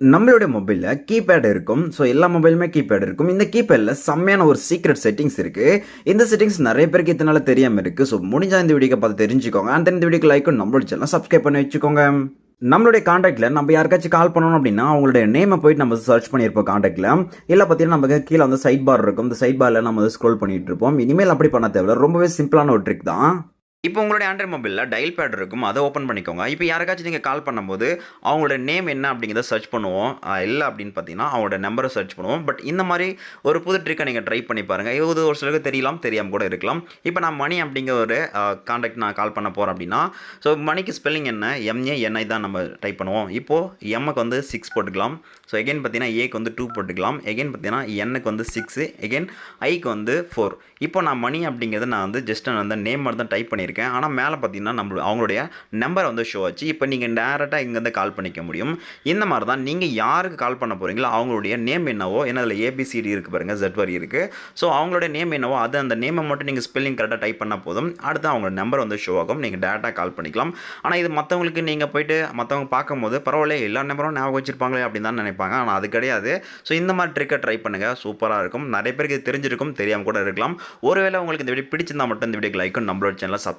நம்மளுடைய மொபைல்ல கீபேட் இருக்கும். ஸோ எல்லா மொபைலுமே கீபேட் இருக்கும். இந்த கீபேட்ல செம்மையான ஒரு சீக்ரெட் செட்டிங்ஸ் இருக்கு. இந்த செட்டிங்ஸ் நெறைய பேருக்கு இதனால தெரியாம இருக்கு. ஸோ முடிஞ்சா இந்த வீடியோக்க பார்த்து தெரிஞ்சுக்கோங்க. அண்ட் தென் இந்த வீடியோக்கு லைக்கும் நம்மளோட சேனல சப்ஸ்கிரைப் பண்ணி வச்சுக்கோங்க. நம்மளுடைய கான்டாக்ட்ல நம்ம யாருக்காச்சும் கால் பண்ணணும் அப்படின்னா, அவங்களுடைய நேம போயிட்டு நம்ம சர்ச் பண்ணியிருப்போம் கான்டாக்ட்ல. இல்ல பார்த்தீங்கன்னா, நமக்கு கீழ வந்து சைட் பார் இருக்கும். இந்த சைட் பார்ல நம்ம வந்து ஸ்க்ரோல் பண்ணிட்டு இருப்போம். இனிமேல் அப்படி பண்ண தேவையில்ல. ரொம்பவே சிம்பிளான ஒரு ட்ரிக் தான். இப்போ உங்களுடைய ஆண்ட்ராய்ட் மொபைல்ல டயல் பேட் இருக்கும். அத ஓப்பன் பண்ணிக்கோங்க. இப்போ யாருக்காச்சும் நீங்க கால் பண்ணும்போது, அவங்களோட நேம் என்ன அப்படிங்கிறத சர்ச் பண்ணுவோம். இல்ல அப்படின்னு பார்த்தீங்கன்னா, அவங்களோட நம்பர சர்ச் பண்ணுவோம். பட் இந்த மாரி ஒரு புது ட்ரிக்க நீங்க ட்ரை பண்ணி பாருங்க. இது ஒரு சிலருக்கு தெரியலாம், தெரியாம கூட இருக்கலாம். இப்போ நான் மணி அப்படிங்கிற ஒரு கான்டாக்ட் நான் கால் பண்ண போறேன் அப்படின்னா, ஸோ மணிக்கு ஸ்பெல்லிங் என்ன? எம்ஏஎன்ஐ தான் நம்ம டைப் பண்ணுவோம். இப்போ எம்முக்கு வந்து 6 போட்டுக்கலாம். ஸோ எகைன் பார்த்தீங்கன்னா, ஏக்கு வந்து 2 போட்டுக்கலாம். எகைன் பார்த்தீங்கன்னா, என்னுக்கு வந்து 6 எகைன் ஐக்கு வந்து 4. இப்போ நான் மணி அப்படிங்கிறத நான் வந்து ஜஸ்ட் நான் வந்து நேம் மட்டும் தான் டைப் பண்ணியிருக்கேன். ஆனால் மேலே பார்த்தீங்கன்னா அவங்களுடைய நம்பர் வந்து ஷோ ஆச்சு. இப்போ நீங்கள் டேரெக்டாக இங்கேருந்து கால் பண்ணிக்க முடியும். இந்த மாதிரி தான் நீங்கள் யாருக்கு கால் பண்ண போகிறீங்களோ அவங்களுடைய நேம் என்னவோ, ஏன்னா அதில் ஏபிசிடி இருக்குது பாருங்கள், ஜெட் வரி இருக்குது. ஸோ அவங்களுடைய நேம் என்னவோ அது அந்த நேமை மட்டும் நீங்கள் ஸ்பெல்லிங் கரெக்டாக டைப் பண்ணால் போதும். அடுத்து அவங்களோட நம்பர் வந்து ஷோ ஆகும். நீங்கள் டேரெக்டாக கால் பண்ணிக்கலாம். ஆனால் இது மற்றவங்களுக்கு நீங்கள் போய்ட்டு மற்றவங்க பார்க்கும்போது பரவாயில்ல, எல்லா நம்பரும் ஞாபகம் வச்சிருப்பாங்களே அப்படின்னு தான் நினைப்பாங்க. ஆனால் அது கிடையாது. ஸோ இந்த மாதிரி ட்ரிக்கை ட்ரை பண்ணுங்கள், சூப்பராக இருக்கும். நிறைய பேருக்கு இது தெரிஞ்சிருக்கும், தெரியாமல் கூட இருக்கலாம். ஒருவேளை உங்களுக்கு இந்த வீடியோ பிடிச்சிருந்தா மட்டும் இந்த வீடியோக்கு லைக்கும் நம்மளோட சேனலை